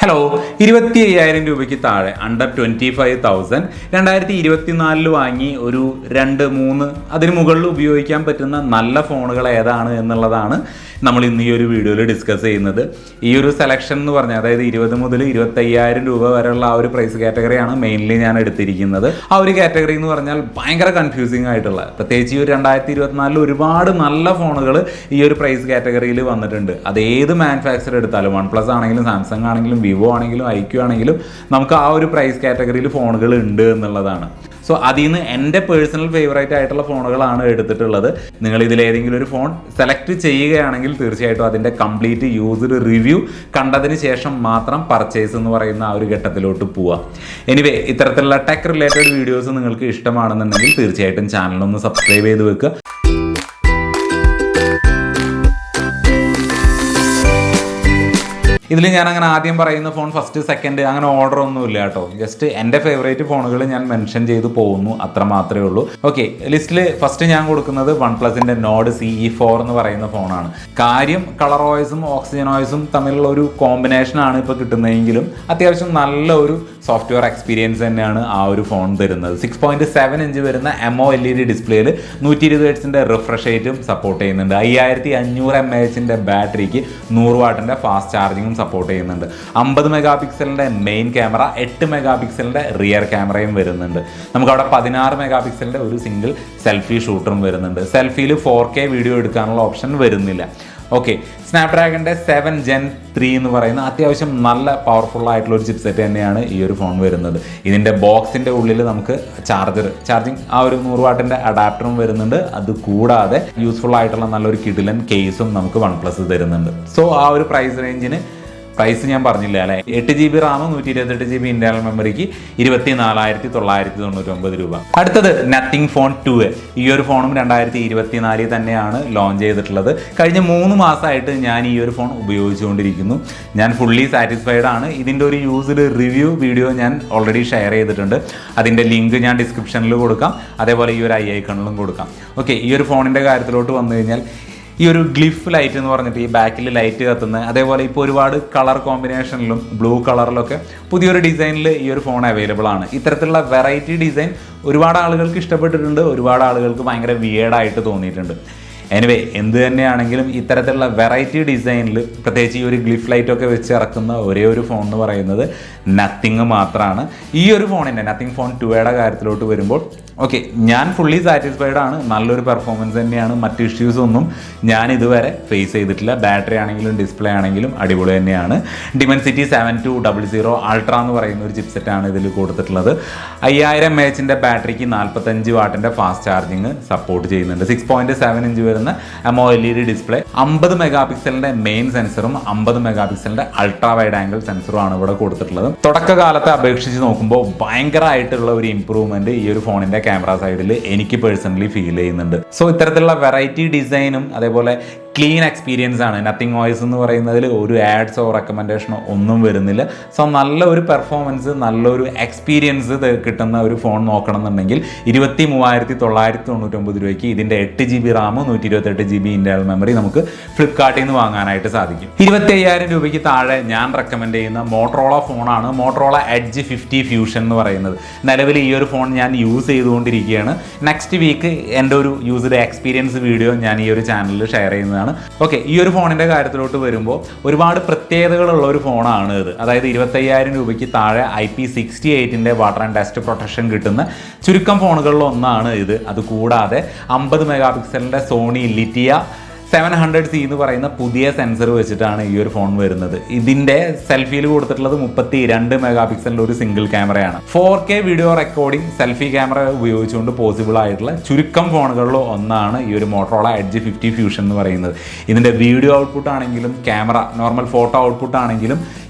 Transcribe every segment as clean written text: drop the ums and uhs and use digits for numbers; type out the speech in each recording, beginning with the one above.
Hello, 25,000 രൂപയ്ക്ക് താഴെ under 25,000 2024 വാങ്ങി ഒരു 2-3 അതിന് മുകളിൽ ഉപയോഗിക്കാൻ പറ്റുന്ന നല്ല ഫോണുകൾ ഏതാണ് എന്നുള്ളതാണ് നമ്മൾ ഇന്ന് ഈ ഒരു വീഡിയോയിൽ ഡിസ്കസ് ചെയ്യുന്നത്. ഈ ഒരു സെലക്ഷൻ എന്ന് പറഞ്ഞാൽ അതായത് 20 മുതൽ 25,000 രൂപ വരെയുള്ള ആ ഒരു പ്രൈസ് കാറ്റഗറിയാണ് മെയിൻലി ഞാൻ എടുത്തിരിക്കുന്നത്. ആ ഒരു കാറ്റഗറി എന്ന് പറഞ്ഞാൽ ഭയങ്കര കൺഫ്യൂസിങ് ആയിട്ടുള്ള, പ്രത്യേകിച്ച് ഈ ഒരു 2024 ഒരുപാട് നല്ല ഫോണുകൾ ഈ ഒരു പ്രൈസ് കാറ്റഗറിയിൽ വന്നിട്ടുണ്ട്. അത് ഏത് മാനുഫാക്ചർ എടുത്താലും, വൺ പ്ലസ് ആണെങ്കിലും സാംസങ് ആണെങ്കിലും വിവോ ആണെങ്കിലും ഐക്യു ആണെങ്കിലും നമുക്ക് ആ ഒരു പ്രൈസ് കാറ്റഗറിയിൽ ഫോണുകൾ ഉണ്ട് എന്നുള്ളതാണ്. സോ അതിൽ നിന്ന് എൻ്റെ പേഴ്സണൽ ഫേവറേറ്റ് ആയിട്ടുള്ള ഫോണുകളാണ് എടുത്തിട്ടുള്ളത്. നിങ്ങൾ ഇതിലേതെങ്കിലും ഒരു ഫോൺ സെലക്ട് ചെയ്യുകയാണെങ്കിൽ തീർച്ചയായിട്ടും അതിൻ്റെ കംപ്ലീറ്റ് യൂസ്ഡ് റിവ്യൂ കണ്ടതിന് ശേഷം മാത്രം പർച്ചേസ് എന്ന് പറയുന്ന ആ ഒരു ഘട്ടത്തിലോട്ട് പോവുക. എനിവേ, ഇത്തരത്തിലുള്ള ടെക് റിലേറ്റഡ് വീഡിയോസ് നിങ്ങൾക്ക് ഇഷ്ടമാണെന്നുണ്ടെങ്കിൽ തീർച്ചയായിട്ടും ചാനലൊന്ന് സബ്സ്ക്രൈബ് ചെയ്ത് വെക്കുക. ഇതിൽ ഞാൻ അങ്ങനെ ആദ്യം പറയുന്ന ഫോൺ ഫസ്റ്റ് സെക്കൻഡ് അങ്ങനെ ഓർഡർ ഒന്നുമില്ല കേട്ടോ. ജസ്റ്റ് എൻ്റെ ഫേവറേറ്റ് ഫോണുകൾ ഞാൻ മെൻഷൻ ചെയ്ത് പോകുന്നു, അത്ര മാത്രമേ ഉള്ളൂ. ഓക്കെ, ലിസ്റ്റിൽ ഫസ്റ്റ് ഞാൻ കൊടുക്കുന്നത് വൺ പ്ലസിൻ്റെ നോഡ് CE4 എന്ന് പറയുന്ന ഫോണാണ്. കാര്യം കളർ ഓയിസും ഓക്സിജൻ ഓയിസും തമ്മിലുള്ള ഒരു കോമ്പിനേഷനാണ് ഇപ്പോൾ കിട്ടുന്നതെങ്കിലും അത്യാവശ്യം നല്ല ഒരു സോഫ്റ്റ്വെയർ എക്സ്പീരിയൻസ് തന്നെയാണ് ആ ഒരു ഫോൺ തരുന്നത്. 6.7 ഇഞ്ച് വരുന്ന AMOLED ഡിസ്പ്ലേയിൽ 120 ഹെർട്സിൻ്റെ റിഫ്രഷ് റേറ്റും സപ്പോർട്ട് ചെയ്യുന്നുണ്ട്. 5500 mAh ബാറ്ററിക്ക് 100 വാട്ടിൻ്റെ ഫാസ്റ്റ് ചാർജിങ്ങും സപ്പോർട്ട് ചെയ്യുന്നുണ്ട്. 50 മെഗാ പിക്സലിൻ്റെ മെയിൻ ക്യാമറ, 8 മെഗാ പിക്സലിൻ്റെ റിയർ ക്യാമറയും വരുന്നുണ്ട്. നമുക്കവിടെ 16 മെഗാ പിക്സലിൻ്റെ ഒരു സിംഗിൾ സെൽഫി ഷൂട്ടറും വരുന്നുണ്ട്. സെൽഫിയിൽ 4K വീഡിയോ എടുക്കാനുള്ള ഓപ്ഷൻ വരുന്നില്ല. ഓക്കെ, സ്നാപ്ഡ്രാഗണിൻ്റെ 7 Gen 3 എന്ന് പറയുന്ന അത്യാവശ്യം നല്ല പവർഫുൾ ആയിട്ടുള്ള ഒരു ചിപ്സെറ്റ് തന്നെയാണ് ഈ ഒരു ഫോൺ വരുന്നത്. ഇതിൻ്റെ ബോക്സിൻ്റെ ഉള്ളിൽ നമുക്ക് ചാർജിങ് ആ ഒരു 100 വാട്ടിൻ്റെ അഡാപ്റ്ററും വരുന്നുണ്ട്. അത് കൂടാതെ യൂസ്ഫുൾ ആയിട്ടുള്ള നല്ലൊരു കിഡിലൻ കേസും നമുക്ക് വൺ പ്ലസ് തരുന്നുണ്ട്. സോ ആ ഒരു പ്രൈസ് റേഞ്ചിന് പ്രൈസ് ഞാൻ പറഞ്ഞില്ല അല്ലേ, 8GB റാം 128GB ഇന്റർണൽ മെമ്മറിക്ക് 24,999 രൂപ. അടുത്തത് നത്തിങ് ഫോൺ 2A. ഈ ഒരു ഫോണും 2024 തന്നെയാണ് ലോഞ്ച് ചെയ്തിട്ടുള്ളത്. കഴിഞ്ഞ 3 മാസമായിട്ട് ഞാൻ ഈ ഒരു ഫോൺ ഉപയോഗിച്ചുകൊണ്ടിരിക്കുന്നു. ഞാൻ ഫുള്ളി സാറ്റിസ്ഫൈഡ് ആണ്. ഇതിൻ്റെ ഒരു യൂസ്ഡ് റിവ്യൂ വീഡിയോ ഞാൻ ഓൾറെഡി ഷെയർ ചെയ്തിട്ടുണ്ട്. അതിൻ്റെ ലിങ്ക് ഞാൻ ഡിസ്ക്രിപ്ഷനിൽ കൊടുക്കാം, അതേപോലെ ഈ ഒരു ഐക്കണിലും കൊടുക്കാം. ഓക്കെ, ഈ ഒരു ഫോണിൻ്റെ കാര്യത്തിലോട്ട് വന്നു കഴിഞ്ഞാൽ ഈ ഒരു ഗ്ലിഫ് ലൈറ്റ് എന്ന് പറഞ്ഞിട്ട് ഈ ബാക്കിൽ ലൈറ്റ് കത്തുന്നത്, അതേപോലെ ഇപ്പോൾ ഒരുപാട് കളർ കോമ്പിനേഷനിലും ബ്ലൂ കളറിലൊക്കെ പുതിയൊരു ഡിസൈനിൽ ഈ ഒരു ഫോൺ അവൈലബിൾ ആണ്. ഇത്തരത്തിലുള്ള വെറൈറ്റി ഡിസൈൻ ഒരുപാട് ആളുകൾക്ക് ഇഷ്ടപ്പെട്ടിട്ടുണ്ട്, ഒരുപാട് ആളുകൾക്ക് ഭയങ്കര വിയേർഡായിട്ട് തോന്നിയിട്ടുണ്ട്. എനിവേ, എന്ത് തന്നെയാണെങ്കിലും ഇത്തരത്തിലുള്ള വെറൈറ്റി ഡിസൈനിൽ പ്രത്യേകിച്ച് ഈ ഒരു ഗ്ലിഫ് ലൈറ്റൊക്കെ വെച്ച് ഇറക്കുന്ന ഒരേ ഒരു ഫോൺ എന്ന് പറയുന്നത് നത്തിങ് മാത്രമാണ്. ഈ ഒരു ഫോണിൻ്റെ നത്തിങ് ഫോൺ 2A കാര്യത്തിലോട്ട് വരുമ്പോൾ ഓക്കെ, ഞാൻ ഫുള്ളി സാറ്റിസ്ഫൈഡ് ആണ്. നല്ലൊരു പെർഫോമൻസ് തന്നെയാണ്. മറ്റ് ഇഷ്യൂസ് ഒന്നും ഞാൻ ഇതുവരെ ഫേസ് ചെയ്തിട്ടില്ല. ബാറ്ററി ആണെങ്കിലും ഡിസ്പ്ലേ ആണെങ്കിലും അടിപൊളി തന്നെയാണ്. Dimensity 7200 അൾട്ര എന്ന് പറയുന്ന ഒരു ചിപ്സെറ്റാണ് ഇതിൽ കൊടുത്തിട്ടുള്ളത്. 5000 mAh ബാറ്ററിക്ക് 45 വാട്ടിൻ്റെ ഫാസ്റ്റ് ചാർജിങ് സപ്പോർട്ട് ചെയ്യുന്നുണ്ട്. 6.7 ഇഞ്ച് വരുന്ന AMOLED ഡിസ്പ്ലേ, 50 മെഗാ പിക്സലിൻ്റെ മെയിൻ സെൻസറും 50 മെഗാ പിക്സലിൻ്റെ അൾട്രാ വൈഡ് ആംഗിൾ സെൻസറും ആണ് ഇവിടെ കൊടുത്തിട്ടുള്ളത്. തുടക്കകാലത്തെ അപേക്ഷിച്ച് നോക്കുമ്പോൾ ഭയങ്കരമായിട്ടുള്ള ഒരു ഇമ്പ്രൂവ്മെന്റ് ഈ ഒരു ഫോണിൻ്റെ ക്യാമറ സൈഡിൽ എനിക്ക് പേഴ്സണലി ഫീൽ ചെയ്യുന്നുണ്ട്. സോ ഇത്തരത്തിലുള്ള വെറൈറ്റി ഡിസൈനും അതേപോലെ ക്ലീൻ എക്സ്പീരിയൻസ് ആണ്. നത്തിങ് വോയിസ് എന്ന് പറയുന്നതിൽ ഒരു ആഡ്സോ റെക്കമെൻഡേഷനോ ഒന്നും വരുന്നില്ല. സോ നല്ല ഒരു പെർഫോമൻസ്, നല്ലൊരു എക്സ്പീരിയൻസ് കിട്ടുന്ന ഒരു ഫോൺ നോക്കണം എന്നുണ്ടെങ്കിൽ 23,999 രൂപയ്ക്ക് ഇതിൻ്റെ 8GB RAM 128GB internal memory നമുക്ക് ഫ്ലിപ്കാർട്ടിൽ നിന്ന് വാങ്ങാനായിട്ട് സാധിക്കും. 25,000 രൂപയ്ക്ക് താഴെ ഞാൻ റെക്കമെൻഡ് ചെയ്യുന്ന മോട്ടറോള ഫോണാണ് മോട്ടറോള എഡ്ജ് 50 ഫ്യൂഷൻ എന്ന് പറയുന്നത്. നിലവിൽ ഈ ഒരു ഫോൺ ഞാൻ യൂസ് ചെയ്തുകൊണ്ടിരിക്കുകയാണ്. നെക്സ്റ്റ് വീക്ക് എൻ്റെ ഒരു യൂസ്ഡ് എക്സ്പീരിയൻസ് വീഡിയോ ഞാൻ ഈ ഒരു ചാനലിൽ ഷെയർ ചെയ്യുന്നതാണ്. ഓക്കെ, ഈ ഒരു ഫോണിൻ്റെ കാര്യത്തിലോട്ട് വരുമ്പോൾ ഒരുപാട് പ്രത്യേകതകളുള്ള ഒരു ഫോണാണ് ഇത്. അതായത് 25,000 രൂപയ്ക്ക് താഴെ IP68 water and dust protection കിട്ടുന്ന ചുരുക്കം ഫോണുകളിൽ ഒന്നാണ് ഇത്. അതുകൂടാതെ 50 മെഗാ പിക്സലിൻ്റെ സോണി ലിറ്റിയ 700C എന്ന് പറയുന്ന പുതിയ സെൻസർ വെച്ചിട്ടാണ് ഈ ഒരു ഫോൺ വരുന്നത്. ഇതിൻ്റെ സെൽഫിയിൽ കൊടുത്തിട്ടുള്ളത് 32 മെഗാ പിക്സലിൻ്റെ ഒരു സിംഗിൾ ക്യാമറയാണ്. 4K video recording selfie camera ഉപയോഗിച്ചുകൊണ്ട് പോസിബിൾ ആയിട്ടുള്ള ചുരുക്കം ഫോണുകളിൽ ഒന്നാണ് ഈ ഒരു മോട്ടറോള എഡ്ജ് 50 ഫ്യൂഷൻ എന്ന് പറയുന്നത്. ഇതിൻ്റെ വീഡിയോ ഔട്ട്പുട്ട് ആണെങ്കിലും ക്യാമറ നോർമൽ ഫോട്ടോ ഔട്ട്പുട്ട് ആണെങ്കിലും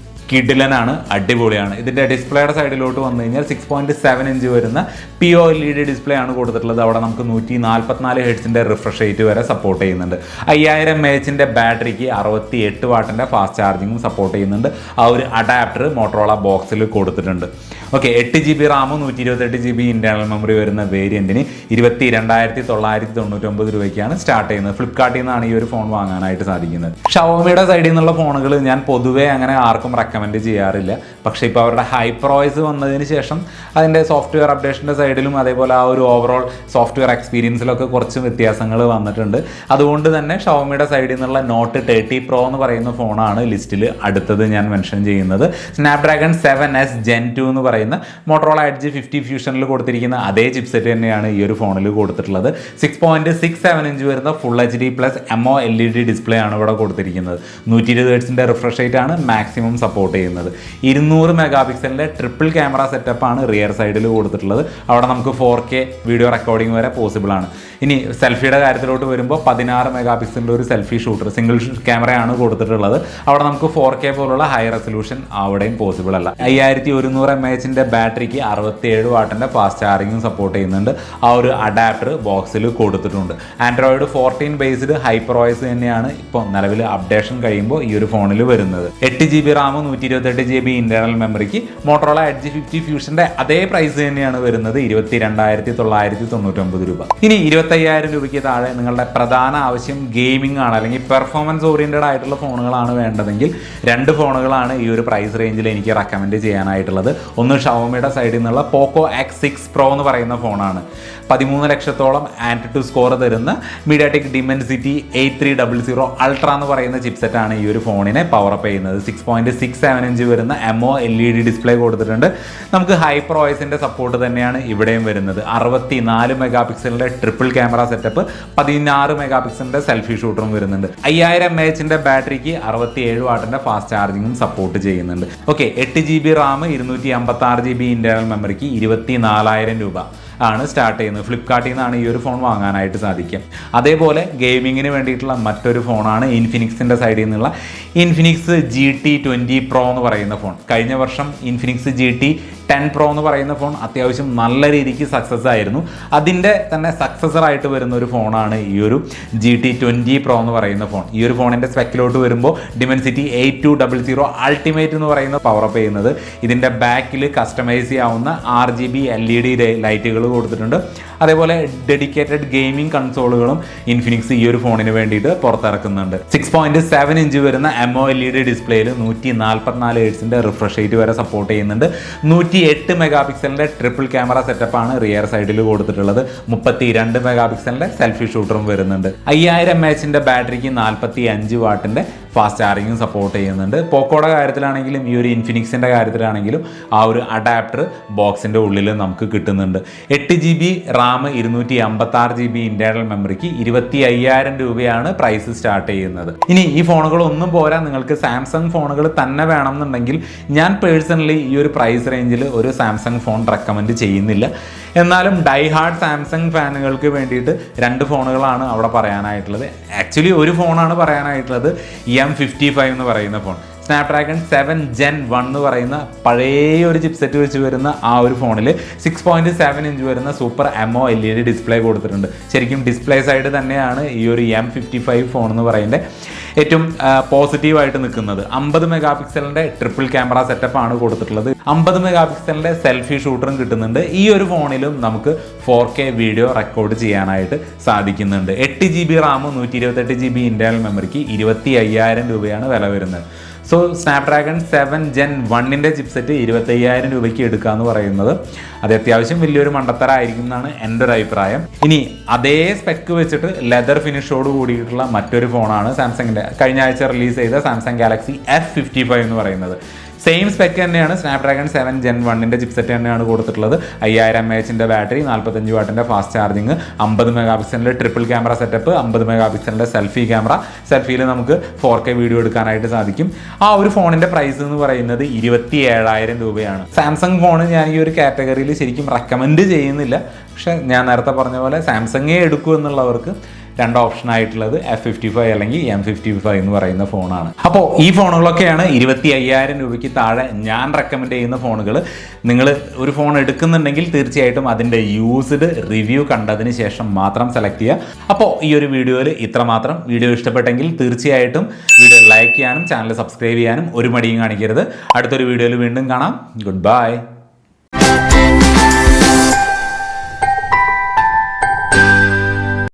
കിഡിലനാണ്, അടിപൊളിയാണ്. ഇതിൻ്റെ ഡിസ്പ്ലേയുടെ സൈഡിലോട്ട് വന്നു കഴിഞ്ഞാൽ 6.7 ഇഞ്ച് വരുന്ന POLED ഡിസ്പ്ലേ ആണ് കൊടുത്തിട്ടുള്ളത്. അവിടെ നമുക്ക് 144 ഹെർട്സിൻ്റെ റിഫ്രഷ് റേറ്റ് വരെ സപ്പോർട്ട് ചെയ്യുന്നുണ്ട്. 5000 mAh ബാറ്ററിക്ക് 68 വാട്ടിൻ്റെ ഫാസ്റ്റ് ചാർജിങ്ങും സപ്പോർട്ട് ചെയ്യുന്നുണ്ട്. ആ ഒരു അഡാപ്റ്റർ മോട്ടറോള ബോക്സിൽ കൊടുത്തിട്ടുണ്ട്. Okay, 8GB RAM 128GB internal memory വരുന്ന വേരിയന്റിന് 22,999 രൂപയ്ക്കാണ് സ്റ്റാർട്ട് ചെയ്യുന്നത്. ഫ്ലിപ്കാർട്ടിൽ നിന്നാണ് ഈ ഒരു ഫോൺ വാങ്ങാനായിട്ട് സാധിക്കുന്നത്. ഷവോമിയുടെ സൈഡിൽ നിന്നുള്ള ഫോണുകൾ ഞാൻ പൊതുവേ അങ്ങനെ ആർക്കും റെക്കമെൻഡ് ചെയ്യാറില്ല. പക്ഷേ ഇപ്പോൾ അവരുടെ ഹൈപ്പർവോയ്സ് വന്നതിന് ശേഷം അതിൻ്റെ സോഫ്റ്റ്വെയർ അപ്ഡേഷൻ്റെ സൈഡിലും അതേപോലെ ആ ഒരു ഓവറോൾ സോഫ്റ്റ്വെയർ എക്സ്പീരിയൻസിലൊക്കെ കുറച്ച് വ്യത്യാസങ്ങൾ വന്നിട്ടുണ്ട്. അതുകൊണ്ട് തന്നെ ഷവോമിയുടെ സൈഡിൽ നിന്നുള്ള നോട്ട് 30 Pro എന്ന് പറയുന്ന ഫോണാണ് ലിസ്റ്റിൽ അടുത്തത് ഞാൻ മെൻഷൻ ചെയ്യുന്നത്. സ്നാപ്ഡ്രാഗൺ 7S Gen 2 എന്ന് പറയുന്ന മോട്ടറോള എഡ്ജ് 50 ഫ്യൂഷനിൽ കൊടുത്തിരിക്കുന്ന അതേ ചിപ്സെറ്റ് തന്നെയാണ് ഈ ഒരു ഫോണിൽ കൊടുത്തിട്ടുള്ളത്. 6.67 ഇഞ്ച് വരുന്ന full HD plus AMOLED display ആണ് ഇവിടെ കൊടുത്തിരിക്കുന്നത്. 120 ഹെർട്സിൻ്റെ റിഫ്രഷ് റേറ്റ് ആണ് മാക്സിമം സപ്പോർട്ട് ചെയ്യുന്നത്. 200 മെഗാ പിക്സലിൻ്റെ ട്രിപ്പിൾ ക്യാമറ സെറ്റപ്പാണ് റിയർ സൈഡിൽ കൊടുത്തിട്ടുള്ളത്. അവിടെ നമുക്ക് 4K വീഡിയോ റെക്കോർഡിംഗ് വരെ പോസിബിൾ ആണ്. ഇനി സെൽഫിയുടെ കാര്യത്തിലോട്ട് വരുമ്പോൾ 16 മെഗാ പിക്സലിൻ്റെ ഒരു സെൽഫി ഷൂട്ടർ സിംഗിൾ ക്യാമറയാണ് കൊടുത്തിട്ടുള്ളത്. അവിടെ നമുക്ക് 4K പോലുള്ള ഹൈ റെസൊല്യൂഷൻ അവിടെയും പോസിബിൾ അല്ല. 5100 mAh ബാറ്ററിക്ക് 67 വാട്ടിൻ്റെ ഫാസ്റ്റ് ചാർജിങ്ങും സപ്പോർട്ട് ചെയ്യുന്നുണ്ട്. ആ ഒരു അഡാപ്റ്റർ ബോക്സിൽ കൊടുത്തിട്ടുണ്ട്. ആൻഡ്രോയിഡ് 14 ബേസ്ഡ് ഹൈപ്പർവോയ്സ് തന്നെയാണ് ഇപ്പോൾ നിലവിൽ അപ്ഡേഷൻ കഴിയുമ്പോൾ ഈ ഒരു ഫോണിൽ വരുന്നത്. 8GB റാം 128GB ഇന്റേണൽ മെമ്മറിക്ക് മോട്ടറോള എഡ്ജ് 50 ഫ്യൂഷൻ്റെ അതേ പ്രൈസ് തന്നെയാണ് വരുന്നത്, 22,999 രൂപ. ഇനി 25,000 രൂപയ്ക്ക് താഴെ നിങ്ങളുടെ പ്രധാന ആവശ്യം ഗെയിമിംഗ് ആണ്, അല്ലെങ്കിൽ പെർഫോമൻസ് ഓറിയൻറ്റഡ് ആയിട്ടുള്ള ഫോണുകളാണ് വേണ്ടതെങ്കിൽ 2 ഫോണുകളാണ് ഈ ഒരു പ്രൈസ് റേഞ്ചിൽ എനിക്ക് റെക്കമെൻഡ് ചെയ്യാനായിട്ടുള്ളത്. ഒന്ന് ഷവോമിയുടെ സൈഡിൽ നിന്നുള്ള പോക്കോ X6 Pro എന്ന് പറയുന്ന ഫോണാണ്. 13 ലക്ഷത്തോളം ആൻറ്റുടു സ്കോർ തരുന്ന മീഡിയാടെക് ഡിമെൻസിറ്റി 8300 അൾട്ര എന്ന് പറയുന്ന ചിപ്സെറ്റാണ് ഈ ഒരു ഫോണിനെ പവറപ്പ് ചെയ്യുന്നത്. 6.67 ഇഞ്ച് വരുന്ന AMOLED ഡിസ്പ്ലേ കൊടുത്തിട്ടുണ്ട്. നമുക്ക് ഹൈപ്പർവോയ്സിൻ്റെ സപ്പോർട്ട് തന്നെയാണ് ഇവിടെയും വരുന്നത്. 64 മെഗാ പിക്സലിൻ്റെ ട്രിപ്പിൾ ക്യാമറ സെറ്റപ്പ്, 16 മെഗാ പിക്സലിൻ്റെ സെൽഫി ഷൂട്ടറും വരുന്നുണ്ട്. 5000 mAh ബാറ്ററിക്ക് 67 വാട്ടിൻ്റെ ഫാസ്റ്റ് ചാർജിങ്ങും സപ്പോർട്ട് ചെയ്യുന്നുണ്ട്. Okay, 8GB RAM 256GB internal മെമ്മറിക്ക് 24,000 രൂപ ആണ് സ്റ്റാർട്ട് ചെയ്യുന്നത്. ഫ്ലിപ്കാർട്ടിൽ നിന്നാണ് ഈ ഒരു ഫോൺ വാങ്ങാനായിട്ട് സാധിക്കുക. അതേപോലെ ഗെയിമിങ്ങിന് വേണ്ടിയിട്ടുള്ള മറ്റൊരു ഫോണാണ് ഇൻഫിനിക്സിൻ്റെ സൈഡിൽ നിന്നുള്ള ഇൻഫിനിക്സ് GT20 Pro എന്ന് പറയുന്ന ഫോൺ. കഴിഞ്ഞ വർഷം ഇൻഫിനിക്സ് GT10 Pro എന്ന് പറയുന്ന ഫോൺ അത്യാവശ്യം നല്ല രീതിക്ക് സക്സസ് ആയിരുന്നു. അതിൻ്റെ തന്നെ സക്സസറായിട്ട് വരുന്ന ഒരു ഫോണാണ് ഈ ഒരു GT20 Pro എന്ന് പറയുന്ന ഫോൺ. ഈ ഒരു ഫോണിൻ്റെ സ്പെക്കിലോട്ട് വരുമ്പോൾ ഡിമെൻസിറ്റി 8200 അൾട്ടിമേറ്റ് എന്ന് പറയുന്ന പവറപ്പ് ചെയ്യുന്നത്. ഇതിൻ്റെ ബാക്കിൽ കസ്റ്റമൈസ് ചെയ്യാവുന്ന RGB LED ലൈറ്റുകൾ കൊടുത്തിട്ടുണ്ട്. അതേപോലെ ഡെഡിക്കേറ്റഡ് ഗെയിമിംഗ് കൺസോളുകളും ഇൻഫിനിക്സ് ഈ ഒരു ഫോണിന് വേണ്ടിയിട്ട് പുറത്തിറക്കുന്നുണ്ട്. 6.7 ഇഞ്ച് വരുന്ന AMOLED ഡിസ്പ്ലേയിൽ 144 ഹെർട്സിൻ്റെ റിഫ്രഷ് റേറ്റ് വരെ സപ്പോർട്ട് ചെയ്യുന്നുണ്ട്. 108 മെഗാ പിക്സലിൻ്റെ ട്രിപ്പിൾ ക്യാമറ സെറ്റപ്പാണ് റിയർ സൈഡിൽ കൊടുത്തിട്ടുള്ളത്. 32 മെഗാ പിക്സലിൻ്റെ സെൽഫി ഷൂട്ടറും വരുന്നുണ്ട്. 5000 mAh ബാറ്ററിക്ക് 45 വാട്ടിൻ്റെ ഫാസ്റ്റ് ചാർജിങ്ങും സപ്പോർട്ട് ചെയ്യുന്നുണ്ട്. പോക്കോയുടെ കാര്യത്തിലാണെങ്കിലും ഈ ഒരു ഇൻഫിനിക്സിൻ്റെ കാര്യത്തിലാണെങ്കിലും ആ ഒരു അഡാപ്റ്റർ ബോക്സിൻ്റെ ഉള്ളിൽ നമുക്ക് കിട്ടുന്നുണ്ട്. 8GB റാം 256GB ഇന്റേണൽ മെമ്മറിക്ക് 25,000 രൂപയാണ് പ്രൈസ് സ്റ്റാർട്ട് ചെയ്യുന്നത്. ഇനി ഈ ഫോണുകളൊന്നും പോരാ, നിങ്ങൾക്ക് സാംസങ് ഫോണുകൾ തന്നെ വേണമെന്നുണ്ടെങ്കിൽ ഞാൻ പേഴ്സണലി ഈ ഒരു പ്രൈസ് റേഞ്ചിൽ ഒരു സാംസങ് ഫോൺ റെക്കമെൻഡ് ചെയ്യുന്നില്ല. എന്നാലും ഡൈ ഹാർഡ് സാംസങ് ഫാനുകൾക്ക് വേണ്ടിയിട്ട് 2 ഫോണുകളാണ് അവിടെ പറയാനായിട്ടുള്ളത്. ആക്ച്വലി ഒരു ഫോണാണ് പറയാനായിട്ടുള്ളത്, M55 എന്ന് പറയുന്ന ഫോൺ. സ്നാപ്ഡ്രാഗൺ 7 Gen 1 എന്ന് പറയുന്ന പഴയ ഒരു ചിപ്സെറ്റ് വെച്ച് വരുന്ന ആ ഒരു ഫോണിൽ 6.7 ഇഞ്ച് വരുന്ന സൂപ്പർ AMOLED ഡിസ്പ്ലേ കൊടുത്തിട്ടുണ്ട്. ശരിക്കും ഡിസ്പ്ലേ സൈഡ് തന്നെയാണ് ഈ ഒരു M55 ഫോൺ എന്ന് പറയുന്നത് ഏറ്റവും പോസിറ്റീവായിട്ട് നിൽക്കുന്നത്. 50 മെഗാ പിക്സലിൻ്റെ ട്രിപ്പിൾ ക്യാമറ സെറ്റപ്പാണ് കൊടുത്തിട്ടുള്ളത്. 50 മെഗാ പിക്സലിൻ്റെ സെൽഫി ഷൂട്ടറും കിട്ടുന്നുണ്ട്. ഈ ഒരു ഫോണിലും നമുക്ക് 4K വീഡിയോ റെക്കോർഡ് ചെയ്യാനായിട്ട് സാധിക്കുന്നുണ്ട്. 8GB റാം 128GB ഇന്റേണൽ മെമ്മറിക്ക് 25,000 രൂപയാണ് വില വരുന്നത്. സോ സ്നാപ്ഡ്രാഗൺ 7 Gen 1ൻ്റെ ചിപ്സെറ്റ് 25,000 രൂപയ്ക്ക് എടുക്കുക എന്ന് പറയുന്നത് അത് അത്യാവശ്യം വലിയൊരു മണ്ടത്തരായിരിക്കും എന്നാണ് എൻ്റെ ഒരു അഭിപ്രായം. ഇനി അതേ സ്പെക്ക് വെച്ചിട്ട് ലെതർ ഫിനിഷോട് കൂടിയിട്ടുള്ള മറ്റൊരു ഫോണാണ് സാംസങ്ങിൻ്റെ കഴിഞ്ഞ ആഴ്ച റിലീസ് ചെയ്ത സാംസങ് ഗാലക്സി F55 എന്ന് പറയുന്നത്. സെയിം സ്പെക്ക് തന്നെയാണ്. സ്നാപ്ഡ്രാഗൺ 7 Gen 1ൻ്റെ ചിപ്സെറ്റ് തന്നെയാണ് കൊടുത്തിട്ടുള്ളത്. 5000 mAh ബാറ്ററി, 45 വാട്ടിൻ്റെ ഫാസ്റ്റ് ചാർജിങ്, 50 മെഗാ പിക്സലിൻ്റെ ട്രിപ്പിൾ ക്യാമറ സെറ്റപ്പ്, 50 മെഗാ പിക്സലിൻ്റെ സെൽഫി ക്യാമറ. സെൽഫിയിൽ നമുക്ക് 4K വീഡിയോ എടുക്കാനായിട്ട് സാധിക്കും. ആ ഒരു ഫോണിൻ്റെ പ്രൈസ് എന്ന് പറയുന്നത് 27,000 രൂപയാണ്. സാംസങ് ഫോൺ ഞാൻ ഈ ഒരു കാറ്റഗറിയിൽ ശരിക്കും റെക്കമെൻഡ് ചെയ്യുന്നില്ല. പക്ഷേ ഞാൻ നേരത്തെ പറഞ്ഞ പോലെ സാംസങ്ങേ എടുക്കൂ എന്നുള്ളവർക്ക് 2 ഓപ്ഷൻ ആയിട്ടുള്ളത് F55 അല്ലെങ്കിൽ M55 എന്ന് പറയുന്ന ഫോണാണ്. അപ്പോൾ ഈ ഫോണുകളൊക്കെയാണ് 25,000 രൂപയ്ക്ക് താഴെ ഞാൻ റെക്കമെൻഡ് ചെയ്യുന്ന ഫോണുകൾ. നിങ്ങൾ ഒരു ഫോൺ എടുക്കുന്നുണ്ടെങ്കിൽ തീർച്ചയായിട്ടും അതിൻ്റെ യൂസ്ഡ് റിവ്യൂ കണ്ടതിന് ശേഷം മാത്രം സെലക്ട് ചെയ്യുക. അപ്പോൾ ഈ ഒരു വീഡിയോയിൽ ഇത്രമാത്രം. വീഡിയോ ഇഷ്ടപ്പെട്ടെങ്കിൽ തീർച്ചയായിട്ടും വീഡിയോ ലൈക്ക് ചെയ്യാനും ചാനൽ സബ്സ്ക്രൈബ് ചെയ്യാനും ഒരു മടിയും കാണിക്കരുത്. അടുത്തൊരു വീഡിയോയിൽ വീണ്ടും കാണാം. Good bye.